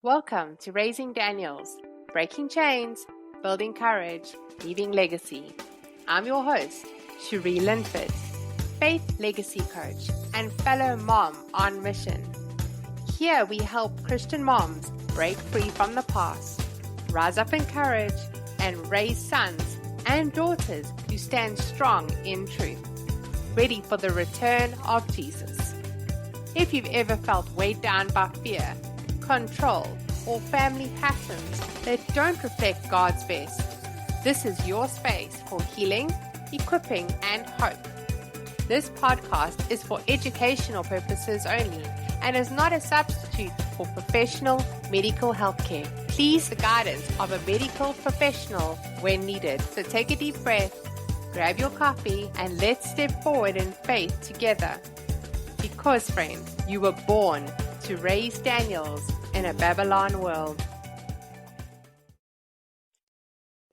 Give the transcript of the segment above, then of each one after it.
Welcome to Raising Daniels, Breaking Chains, Building Courage, Leaving Legacy. I'm your host, Cherie Linford, faith legacy coach and fellow mom on mission. Here we help Christian moms break free from the past, rise up in courage, and raise sons and daughters who stand strong in truth, ready for the return of Jesus. If you've ever felt weighed down by fear, control, or family patterns that don't reflect God's best, this is your space for healing, equipping, and hope. This podcast is for educational purposes only and is not a substitute for professional medical health care. Please the guidance of a medical professional when needed. So take a deep breath, grab your coffee, and let's step forward in faith together. Because, friend, you were born to raise Daniels in a Babylon world.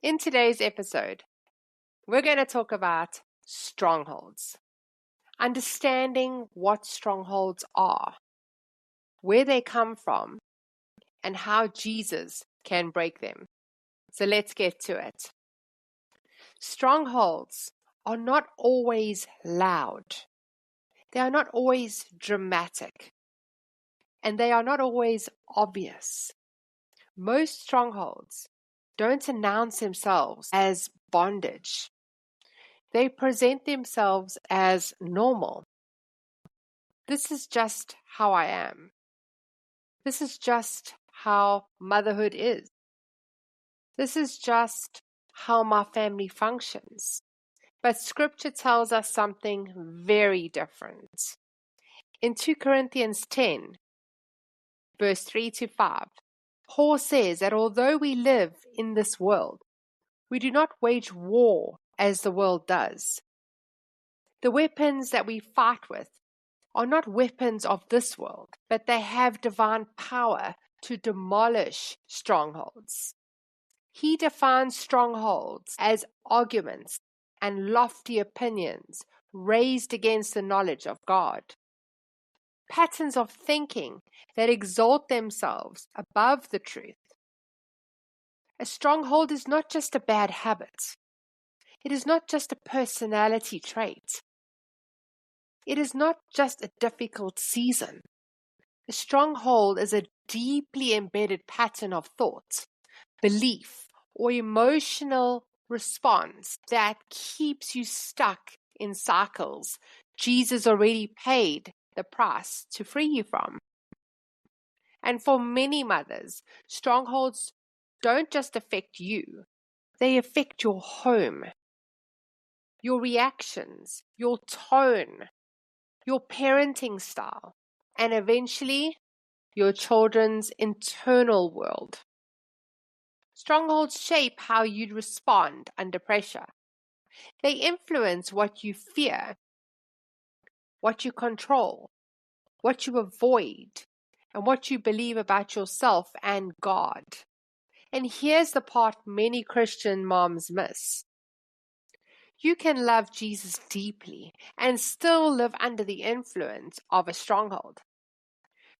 In today's episode, we're going to talk about strongholds, understanding what strongholds are, where they come from, and how Jesus can break them. So let's get to it. Strongholds are not always loud. They are not always dramatic. And they are not always obvious. Most strongholds don't announce themselves as bondage. They present themselves as normal. This is just how I am. This is just how motherhood is. This is just how my family functions. But Scripture tells us something very different. In 2 Corinthians 10, verse 3 to 5, Paul says that although we live in this world, we do not wage war as the world does. The weapons that we fight with are not weapons of this world, but they have divine power to demolish strongholds. He defines strongholds as arguments and lofty opinions raised against the knowledge of God. Patterns of thinking that exalt themselves above the truth. A stronghold is not just a bad habit. It is not just a personality trait. It is not just a difficult season. A stronghold is a deeply embedded pattern of thought, belief, or emotional response that keeps you stuck in cycles Jesus already paid the price to free you from. And for many mothers, strongholds don't just affect you, they affect your home, your reactions, your tone, your parenting style, and eventually your children's internal world. Strongholds shape how you respond under pressure. They influence what you fear, what you control, what you avoid, and what you believe about yourself and God. And here's the part many Christian moms miss. You can love Jesus deeply and still live under the influence of a stronghold.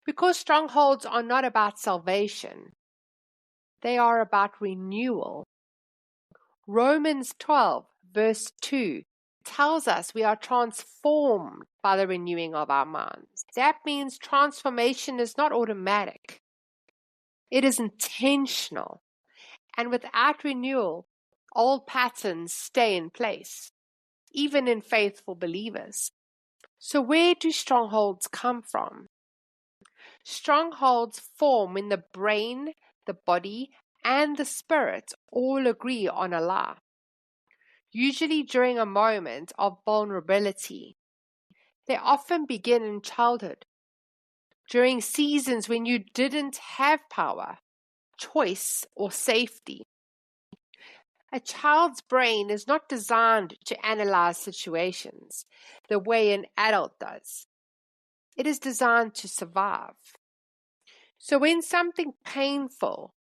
Because strongholds are not about salvation, they are about renewal. Romans 12, verse 2 tells us we are transformed by the renewing of our minds. That means transformation is not automatic. It is intentional. And without renewal, old patterns stay in place, even in faithful believers. So where do strongholds come from? Strongholds form when the brain, the body, and the spirit all agree on a lie. Usually during a moment of vulnerability. They often begin in childhood, during seasons when you didn't have power, choice, or safety. A child's brain is not designed to analyze situations the way an adult does. It is designed to survive. So when something painful,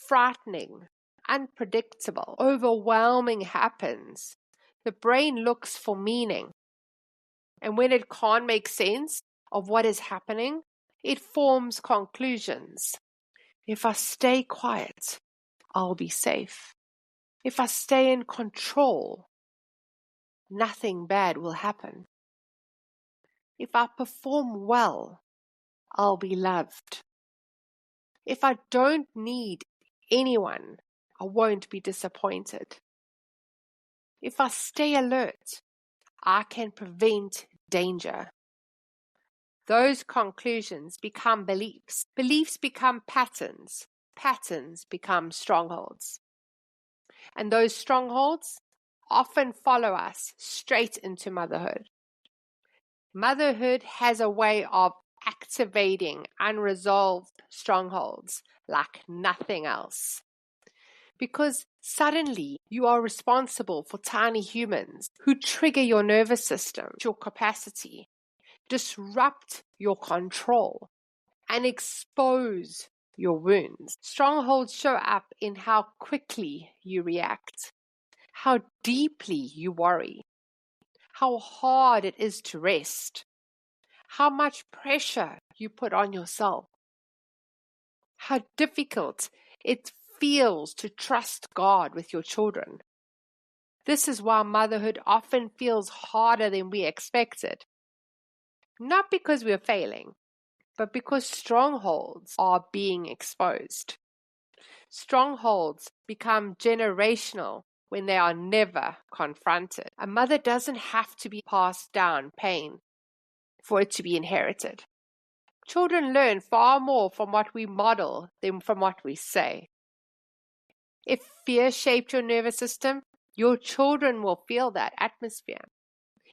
frightening, unpredictable, overwhelming happens, the brain looks for meaning. And when it can't make sense of what is happening, it forms conclusions. If I stay quiet, I'll be safe. If I stay in control, nothing bad will happen. If I perform well, I'll be loved. If I don't need anyone, I won't be disappointed. If I stay alert, I can prevent danger. Those conclusions become beliefs. Beliefs become patterns. Patterns become strongholds. And those strongholds often follow us straight into motherhood. Motherhood has a way of activating unresolved strongholds like nothing else. Because suddenly you are responsible for tiny humans who trigger your nervous system, your capacity, disrupt your control, and expose your wounds. Strongholds show up in how quickly you react, how deeply you worry, how hard it is to rest, how much pressure you put on yourself, how difficult it feels to trust God with your children. This is why motherhood often feels harder than we expected. Not because we're failing, but because strongholds are being exposed. Strongholds become generational when they are never confronted. A mother doesn't have to be passed down pain for it to be inherited. Children learn far more from what we model than from what we say. If fear shaped your nervous system, your children will feel that atmosphere.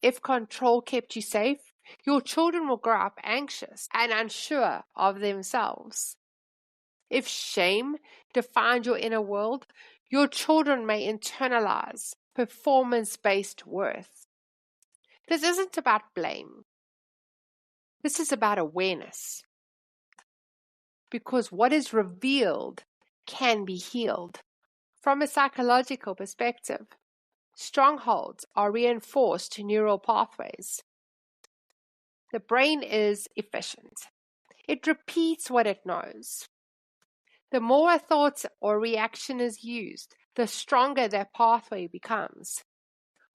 If control kept you safe, your children will grow up anxious and unsure of themselves. If shame defined your inner world, your children may internalize performance-based worth. This isn't about blame. This is about awareness. Because what is revealed can be healed. From a psychological perspective, strongholds are reinforced neural pathways. The brain is efficient. It repeats what it knows. The more a thought or reaction is used, the stronger that pathway becomes.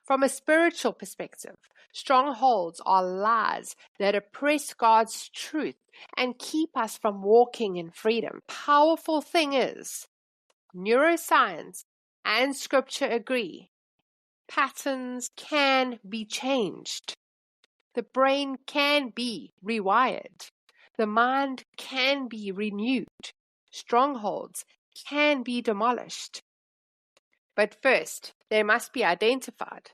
From a spiritual perspective, strongholds are lies that oppress God's truth and keep us from walking in freedom. Powerful thing is, neuroscience and scripture agree, patterns can be changed. The brain can be rewired. The mind can be renewed. Strongholds can be demolished. But first, they must be identified.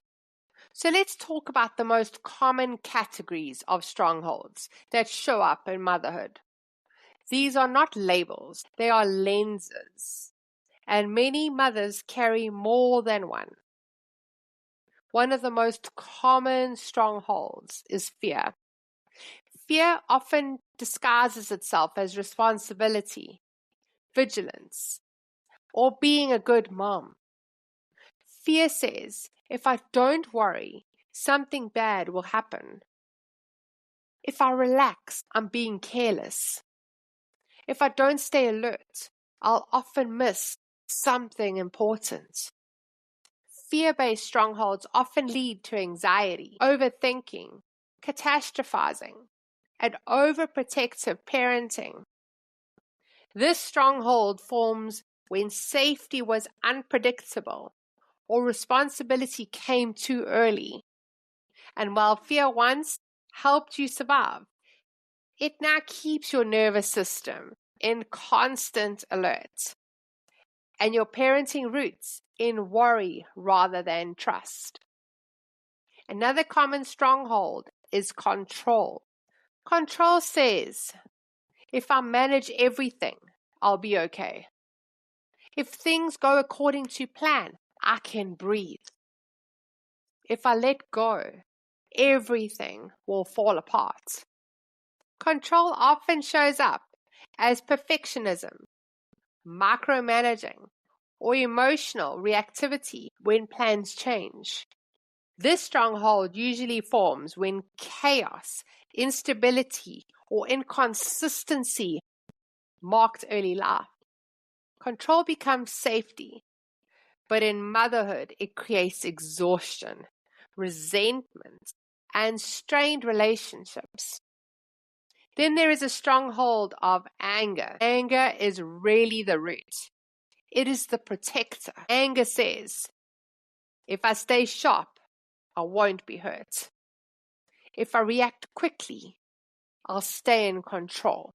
So let's talk about the most common categories of strongholds that show up in motherhood. These are not labels, they are lenses. And many mothers carry more than one. One of the most common strongholds is fear. Fear often disguises itself as responsibility, vigilance, or being a good mom. Fear says, if I don't worry, something bad will happen. If I relax, I'm being careless. If I don't stay alert, I'll often miss something important. Fear-based strongholds often lead to anxiety, overthinking, catastrophizing, and overprotective parenting. This stronghold forms when safety was unpredictable or responsibility came too early. And while fear once helped you survive, it now keeps your nervous system in constant alert and your parenting roots in worry rather than trust. Another common stronghold is control. Control says, if I manage everything, I'll be okay. If things go according to plan, I can breathe. If I let go, everything will fall apart. Control often shows up as perfectionism, micromanaging, or emotional reactivity when plans change. This stronghold usually forms when chaos, instability, or inconsistency marked early life. Control becomes safety, but in motherhood, it creates exhaustion, resentment, and strained relationships. Then there is a stronghold of anger. Anger is really the root. It is the protector. Anger says, if I stay sharp, I won't be hurt. If I react quickly, I'll stay in control.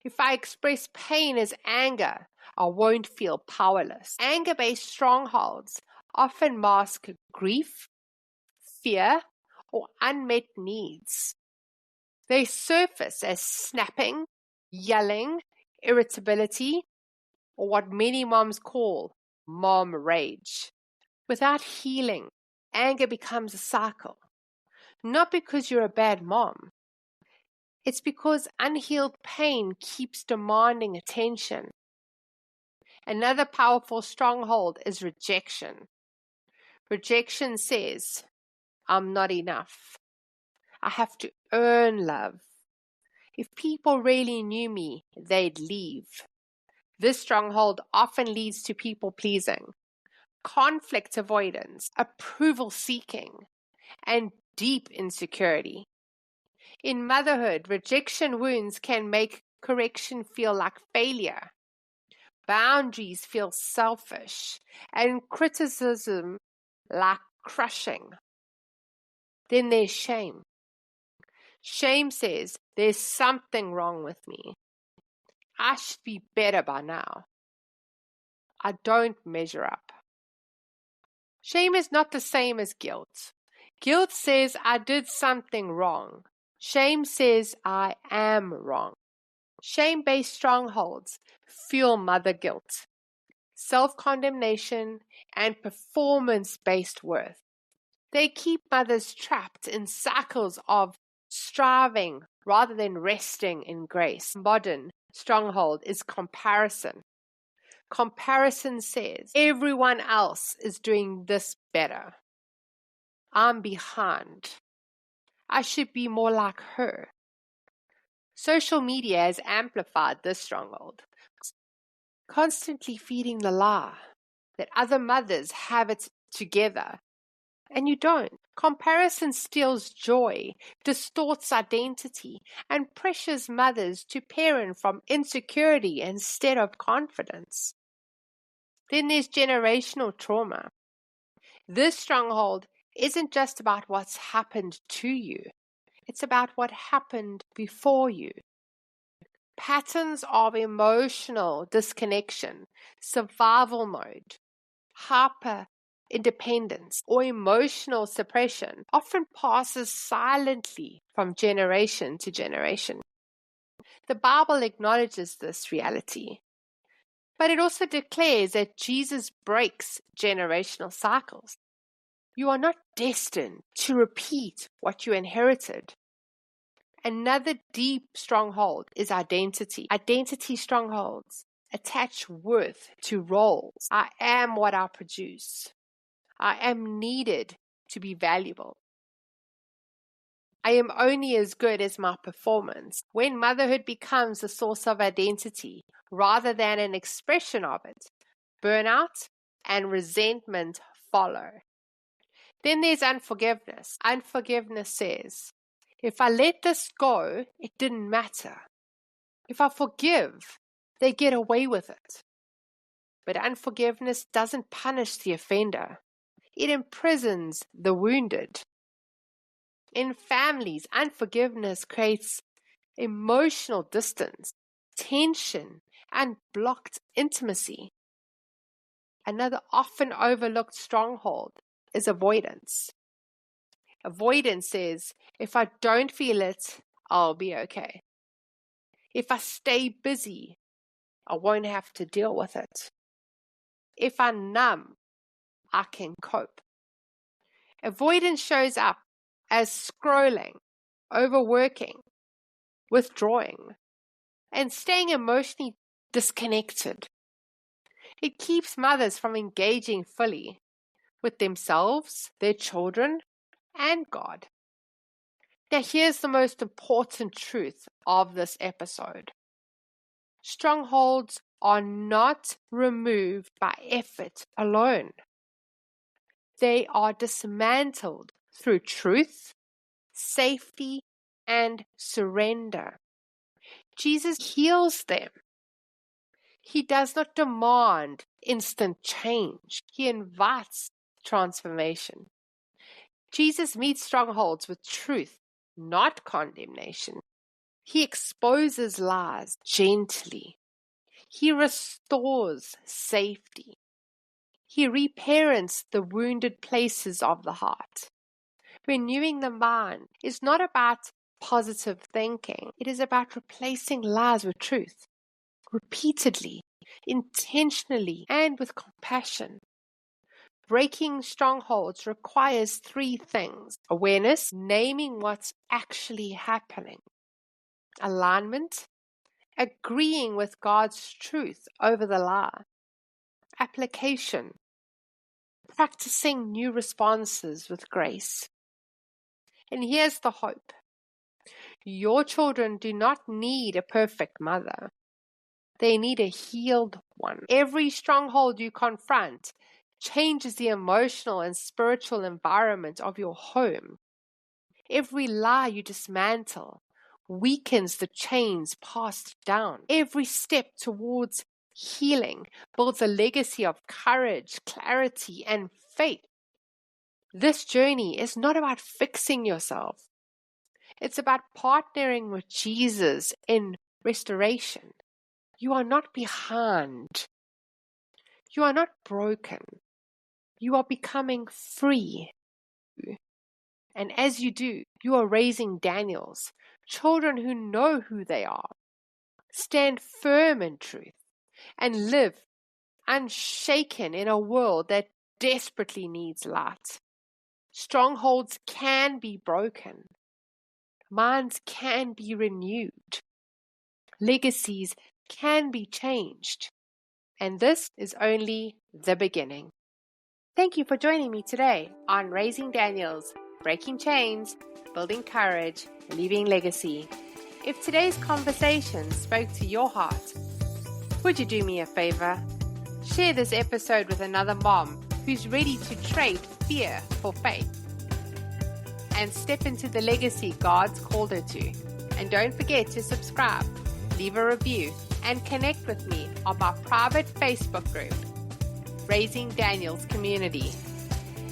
If I express pain as anger, I won't feel powerless. Anger-based strongholds often mask grief, fear, or unmet needs. They surface as snapping, yelling, irritability, or what many moms call mom rage. Without healing, anger becomes a cycle. Not because you're a bad mom. It's because unhealed pain keeps demanding attention. Another powerful stronghold is rejection. Rejection says, I'm not enough. I have to earn love. If people really knew me, they'd leave. This stronghold often leads to people pleasing, conflict avoidance, approval seeking, and deep insecurity. In motherhood, rejection wounds can make correction feel like failure. Boundaries feel selfish, and criticism like crushing. Then there's shame. Shame says, there's something wrong with me. I should be better by now. I don't measure up. Shame is not the same as guilt. Guilt says I did something wrong. Shame says I am wrong. Shame-based strongholds fuel mother guilt, self-condemnation, and performance-based worth. They keep mothers trapped in cycles of striving rather than resting in grace. Modern stronghold is comparison. Comparison says everyone else is doing this better. I'm behind. I should be more like her. Social media has amplified this stronghold, constantly feeding the lie that other mothers have it together, and you don't. Comparison steals joy, distorts identity, and pressures mothers to parent from insecurity instead of confidence. Then there's generational trauma. This stronghold isn't just about what's happened to you. It's about what happened before you. Patterns of emotional disconnection, survival mode, hyper independence, or emotional suppression often passes silently from generation to generation. The Bible acknowledges this reality, but it also declares that Jesus breaks generational cycles. You are not destined to repeat what you inherited. Another deep stronghold is identity. Identity strongholds attach worth to roles. I am what I produce. I am needed to be valuable. I am only as good as my performance. When motherhood becomes a source of identity rather than an expression of it, burnout and resentment follow. Then there's unforgiveness. Unforgiveness says, if I let this go, it didn't matter. If I forgive, they get away with it. But unforgiveness doesn't punish the offender. It imprisons the wounded. In families, unforgiveness creates emotional distance, tension, and blocked intimacy. Another often overlooked stronghold is avoidance. Avoidance says, if I don't feel it, I'll be okay. If I stay busy, I won't have to deal with it. If I numb, I can cope. Avoidance shows up as scrolling, overworking, withdrawing, and staying emotionally disconnected. It keeps mothers from engaging fully with themselves, their children, and God. Now, here's the most important truth of this episode. Strongholds are not removed by effort alone. They are dismantled through truth, safety, and surrender. Jesus heals them. He does not demand instant change. He invites transformation. Jesus meets strongholds with truth, not condemnation. He exposes lies gently. He restores safety. He reparents the wounded places of the heart. Renewing the mind is not about positive thinking. It is about replacing lies with truth, repeatedly, intentionally, and with compassion. Breaking strongholds requires three things: awareness, naming what's actually happening; alignment, agreeing with God's truth over the lie; application, practicing new responses with grace. And here's the hope. Your children do not need a perfect mother. They need a healed one. Every stronghold you confront changes the emotional and spiritual environment of your home. Every lie you dismantle weakens the chains passed down. Every step towards healing builds a legacy of courage, clarity, and faith. This journey is not about fixing yourself. It's about partnering with Jesus in restoration. You are not behind. You are not broken. You are becoming free. And as you do, you are raising Daniels, children who know who they are, stand firm in truth, and live unshaken in a world that desperately needs light. Strongholds can be broken. Minds can be renewed. Legacies can be changed. And this is only the beginning. Thank you for joining me today on Raising Daniels, Breaking Chains, Building Courage, Leaving Legacy. If today's conversation spoke to your heart, would you do me a favor? Share this episode with another mom who's ready to trade fear for faith and step into the legacy God's called her to. And don't forget to subscribe, leave a review, and connect with me on my private Facebook group, Raising Daniels Community.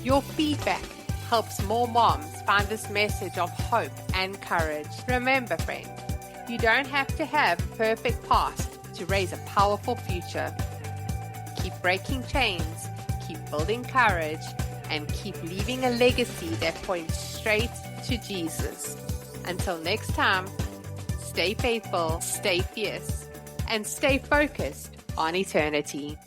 Your feedback helps more moms find this message of hope and courage. Remember, friend, you don't have to have a perfect past to raise a powerful future. Keep breaking chains, keep building courage, and keep leaving a legacy that points straight to Jesus. Until next time, stay faithful, stay fierce, and stay focused on eternity.